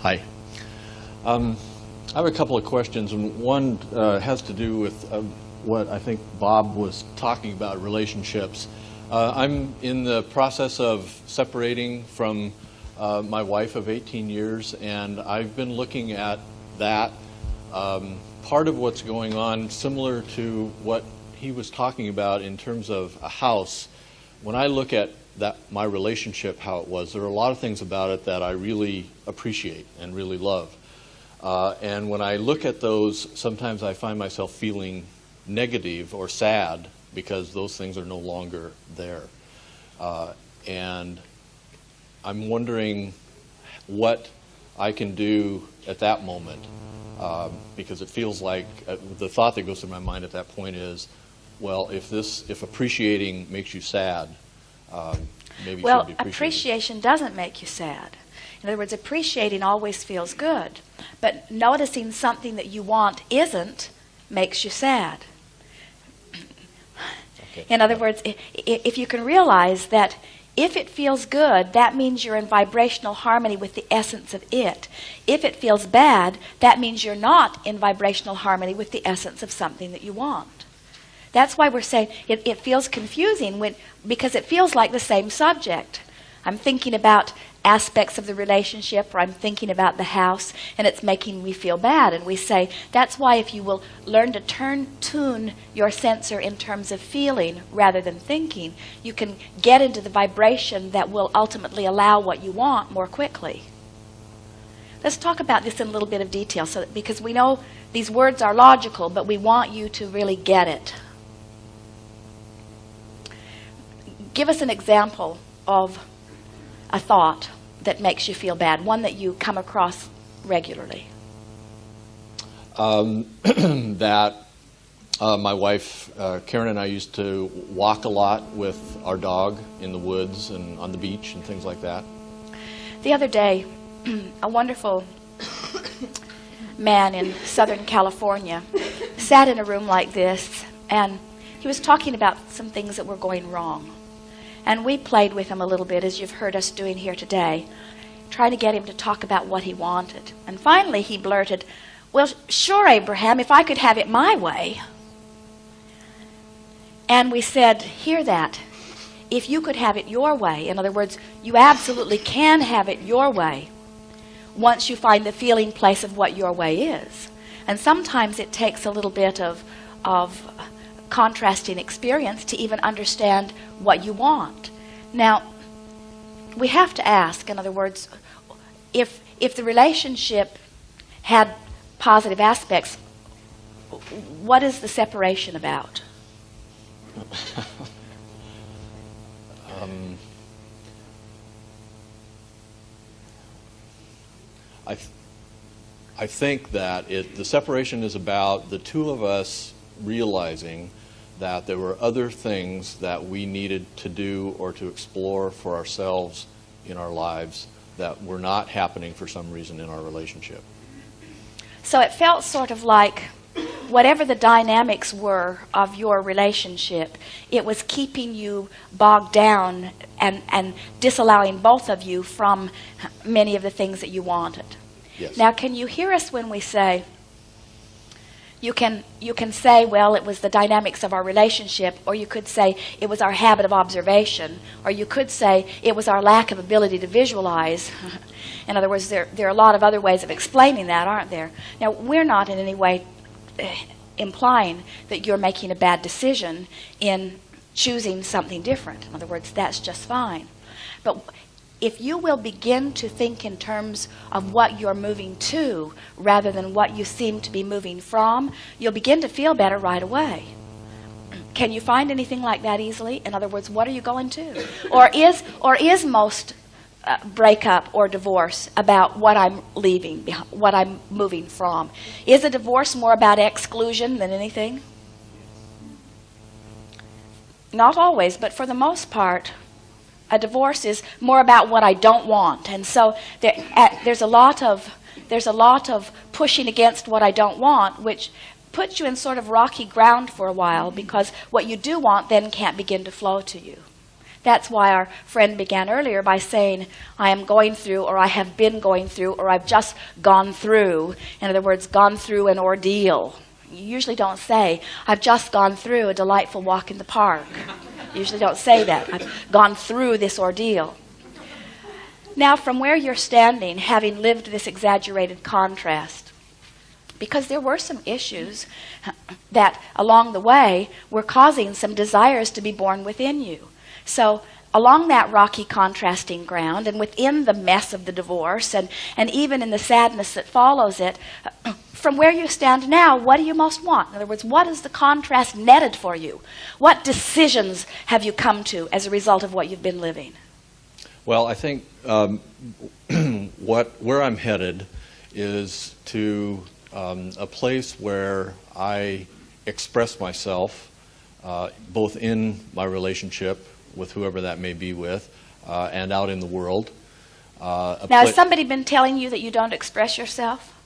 Hi. I have a couple of questions, and one has to do with what I think Bob was talking about, relationships. I'm in the process of separating from my wife of 18 years, and I've been looking at that. Part of what's going on, similar to what he was talking about in terms of a house, when I look at my relationship, how it was, there are a lot of things about it that I really appreciate and really love. And when I look at those, sometimes I find myself feeling negative or sad because those things are no longer there. And I'm wondering what I can do at that moment, because it feels like the thought that goes through my mind at that point is, well, if appreciating makes you sad, maybe you should be appreciating. Appreciation doesn't make you sad. In other words, appreciating always feels good, but noticing something that you want isn't makes you sad. Okay. In other words, if you can realize that if it feels good, that means you're in vibrational harmony with the essence of it. If it feels bad, that means you're not in vibrational harmony with the essence of something that you want. That's why we're saying it feels confusing because it feels like the same subject. I'm thinking about aspects of the relationship, or I'm thinking about the house, and it's making me feel bad. And we say, that's why if you will learn to tune your sensor in terms of feeling rather than thinking, you can get into the vibration that will ultimately allow what you want more quickly. Let's talk about this in a little bit of detail, because we know these words are logical, but we want you to really get it. Give us an example of a thought that makes you feel bad, one that you come across regularly. That my wife, Karen, and I used to walk a lot with our dog in the woods and on the beach and things like that. The other day, a wonderful man in Southern California sat in a room like this, and he was talking about some things that were going wrong. And we played with him a little bit, as you've heard us doing here today, trying to get him to talk about what he wanted. And finally he blurted, "Well, sure, Abraham, if I could have it my way." And we said, hear that. If you could have it your way, in other words, you absolutely can have it your way once you find the feeling place of what your way is. And sometimes it takes a little bit of contrasting experience to even understand what you want. Now, we have to ask, in other words, if the relationship had positive aspects, what is the separation about? I think that the separation is about the two of us realizing that there were other things that we needed to do or to explore for ourselves in our lives that were not happening for some reason in our relationship. So it felt sort of like whatever the dynamics were of your relationship, it was keeping you bogged down and disallowing both of you from many of the things that you wanted. Yes. Now, can you hear us when we say, you can say, well, it was the dynamics of our relationship, or you could say it was our habit of observation, or you could say it was our lack of ability to visualize. In other words, there are a lot of other ways of explaining that, aren't there? Now, we're not in any way implying that you're making a bad decision in choosing something different. In other words, that's just fine. But if you will begin to think in terms of what you're moving to rather than what you seem to be moving from, you'll begin to feel better right away. Can you find anything like that easily? In other words, what are you going to? Or is most breakup or divorce about what I'm leaving, what I'm moving from? Is a divorce more about exclusion than anything? Not always, but for the most part, a divorce is more about what I don't want. And so there's a lot of pushing against what I don't want, which puts you in sort of rocky ground for a while, because what you do want then can't begin to flow to you. That's why our friend began earlier by saying, I am going through, or I have been going through, or I've just gone through. In other words, gone through an ordeal. You usually don't say, I've just gone through a delightful walk in the park. You usually don't say that. I've gone through this ordeal. Now, from where you're standing, having lived this exaggerated contrast, because there were some issues that along the way were causing some desires to be born within you. So along that rocky contrasting ground and within the mess of the divorce and even in the sadness that follows it, from where you stand now, what do you most want? In other words, what has the contrast netted for you? What decisions have you come to as a result of what you've been living? Well, I think where I'm headed is to a place where I express myself both in my relationship with whoever that may be with and out in the world. Now, has somebody been telling you that you don't express yourself?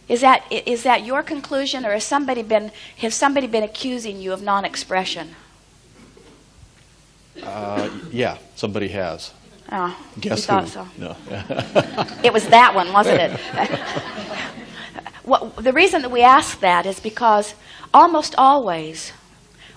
Is that your conclusion, or has somebody been accusing you of non-expression? Yeah, somebody has. Oh, Guess you thought who? so. No. It was that one, wasn't it? The reason that we ask that is because almost always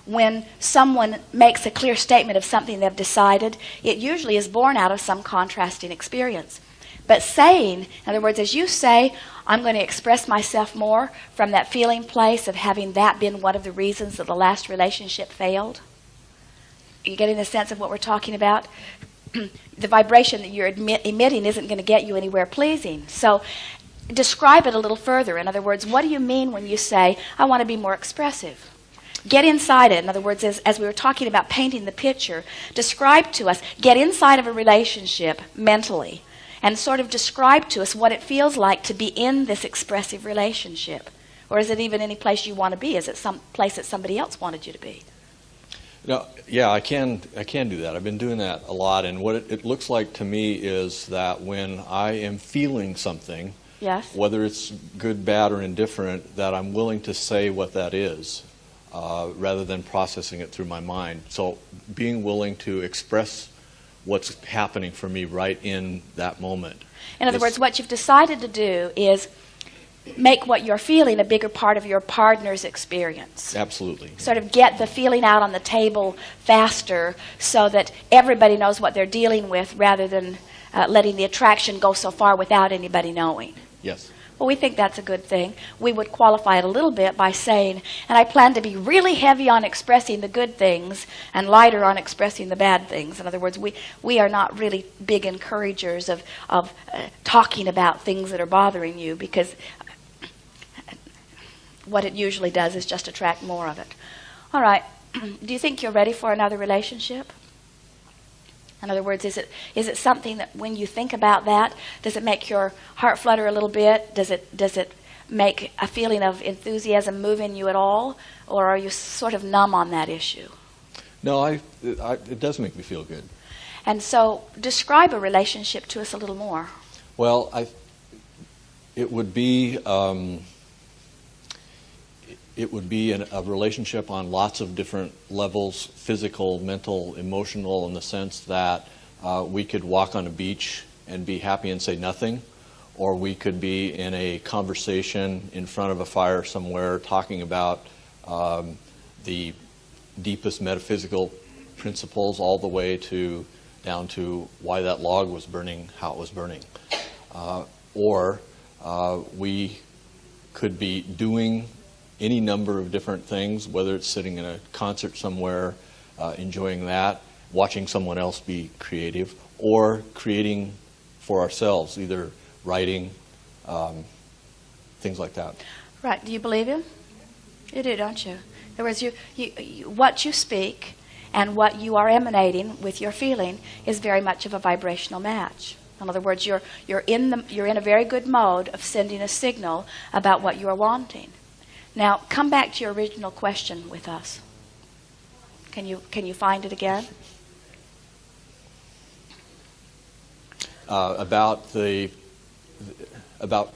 when someone makes a clear statement of something they've decided, it usually is born out of some contrasting experience. But saying, in other words, as you say, I'm going to express myself more from that feeling place of having that been one of the reasons that the last relationship failed. Are you getting the sense of what we're talking about? The vibration that you're emitting isn't going to get you anywhere pleasing. So describe it a little further. In other words, what do you mean when you say, I want to be more expressive? Get inside it. In other words, as we were talking about painting the picture, describe to us, get inside of a relationship mentally and sort of describe to us what it feels like to be in this expressive relationship. Or is it even any place you want to be? Is it some place that somebody else wanted you to be? No, yeah, I can do that. I've been doing that a lot, and what it looks like to me is that when I am feeling something, yes, whether it's good, bad, or indifferent, that I'm willing to say what that is, rather than processing it through my mind. So being willing to express what's happening for me right in that moment. In other words, what you've decided to do is make what you're feeling a bigger part of your partner's experience. Absolutely. Sort of get the feeling out on the table faster so that everybody knows what they're dealing with rather than letting the attraction go so far without anybody knowing. Yes. Well, we think that's a good thing. We would qualify it a little bit by saying, and I plan to be really heavy on expressing the good things and lighter on expressing the bad things. In other words, we are not really big encouragers of talking about things that are bothering you, because what it usually does is just attract more of it. All right. Do you think you're ready for another relationship? In other words, is it something that when you think about that, does it make your heart flutter a little bit? Does it make a feeling of enthusiasm move in you at all? Or are you sort of numb on that issue? No, it does make me feel good. And so describe a relationship to us a little more. Well, it would be a relationship on lots of different levels, physical, mental, emotional, in the sense that we could walk on a beach and be happy and say nothing, or we could be in a conversation in front of a fire somewhere talking about the deepest metaphysical principles all the way down to why that log was burning, how it was burning. Or we could be doing any number of different things, whether it's sitting in a concert somewhere, enjoying that, watching someone else be creative, or creating for ourselves, either writing, things like that. Right. Do you believe him? You do, don't you? In other words, what you speak and what you are emanating with your feeling is very much of a vibrational match. In other words, you're in a very good mode of sending a signal about what you are wanting. Now, come back to your original question with us. Can you find it again? About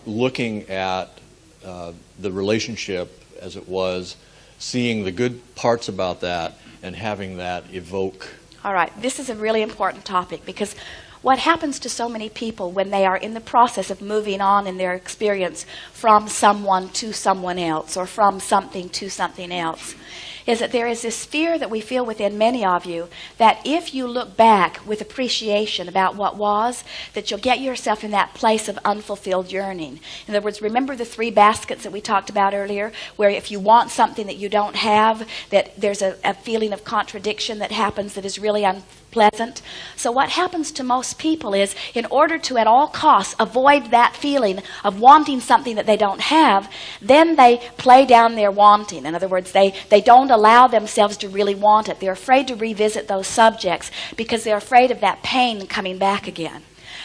looking at the relationship as it was, seeing the good parts about that, and having that evoke All right, this is a really important topic because what happens to so many people when they are in the process of moving on in their experience from someone to someone else or from something to something else is that there is this fear that we feel within many of you that if you look back with appreciation about what was, that you'll get yourself in that place of unfulfilled yearning. In other words, remember the 3 baskets that we talked about earlier, where if you want something that you don't have, that there's a feeling of contradiction that happens that is really unpleasant. So what happens to most people is, in order to at all costs avoid that feeling of wanting something that they don't have, then they play down their wanting. In other words, they don't allow themselves to really want it. They're afraid to revisit those subjects because they're afraid of that pain coming back again.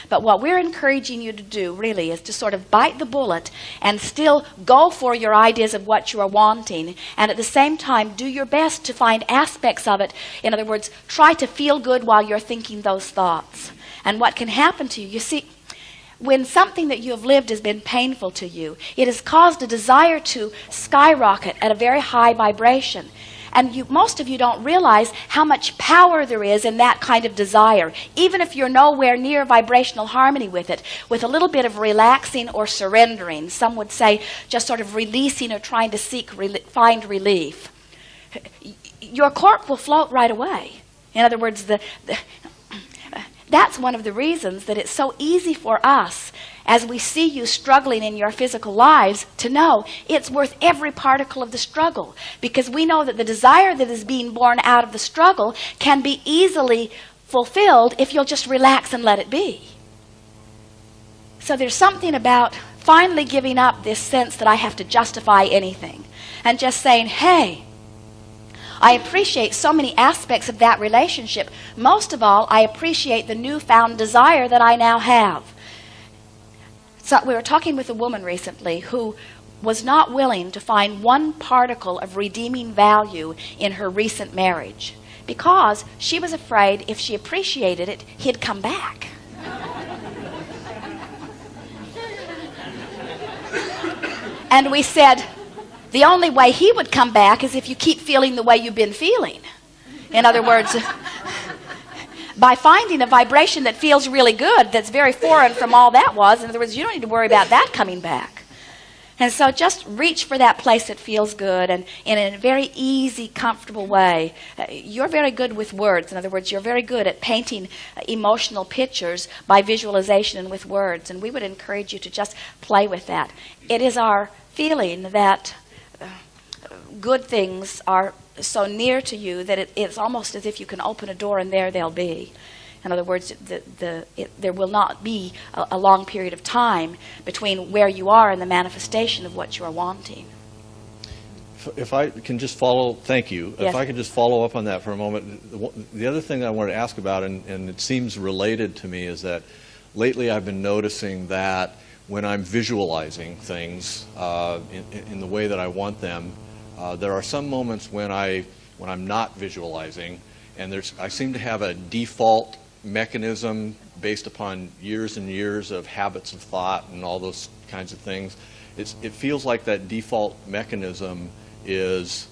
But what we're encouraging you to do really is to sort of bite the bullet and still go for your ideas of what you are wanting, and at the same time do your best to find aspects of it. In other words, try to feel good while you're thinking those thoughts. And what can happen to you, you see, when something that you have lived has been painful to you, it has caused a desire to skyrocket at a very high vibration. And most of you don't realize how much power there is in that kind of desire, even if you're nowhere near vibrational harmony with it, with a little bit of relaxing or surrendering. Some would say just sort of releasing or trying to find relief. Your cork will float right away. In other words, that's one of the reasons that it's so easy for us, as we see you struggling in your physical lives, to know it's worth every particle of the struggle, because we know that the desire that is being born out of the struggle can be easily fulfilled if you'll just relax and let it be. So there's something about finally giving up this sense that I have to justify anything and just saying, hey, I appreciate so many aspects of that relationship. Most of all, I appreciate the newfound desire that I now have. So we were talking with a woman recently who was not willing to find one particle of redeeming value in her recent marriage because she was afraid if she appreciated it, he'd come back. And we said, the only way he would come back is if you keep feeling the way you've been feeling. In other words, by finding a vibration that feels really good, that's very foreign from all that was, in other words, you don't need to worry about that coming back. And so just reach for that place that feels good, and in a very easy, comfortable way. You're very good with words. In other words, you're very good at painting emotional pictures by visualization and with words, and we would encourage you to just play with that. It is our feeling that good things are so near to you that it's almost as if you can open a door and there they'll be. In other words, there will not be a long period of time between where you are and the manifestation of what you are wanting. If I can just follow, thank you. Yes. If I could just follow up on that for a moment. The other thing I wanted to ask about, and it seems related to me, is that lately I've been noticing that when I'm visualizing things in the way that I want them, there are some moments when I'm not visualizing, and I seem to have a default mechanism based upon years and years of habits of thought and all those kinds of things. It feels like that default mechanism is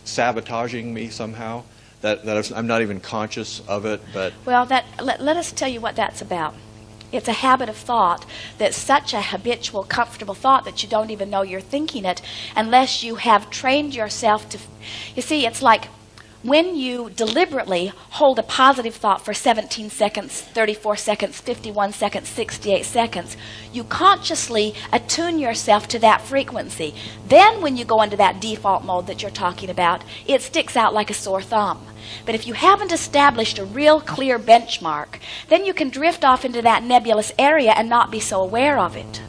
sabotaging me somehow. That I'm not even conscious of it, but well, let us tell you what that's about. It's a habit of thought that's such a habitual, comfortable thought that you don't even know you're thinking it unless you have trained yourself to. You see, it's like when you deliberately hold a positive thought for 17 seconds, 34 seconds, 51 seconds, 68 seconds, you consciously attune yourself to that frequency. Then when you go into that default mode that you're talking about, it sticks out like a sore thumb. But if you haven't established a real clear benchmark, then you can drift off into that nebulous area and not be so aware of it.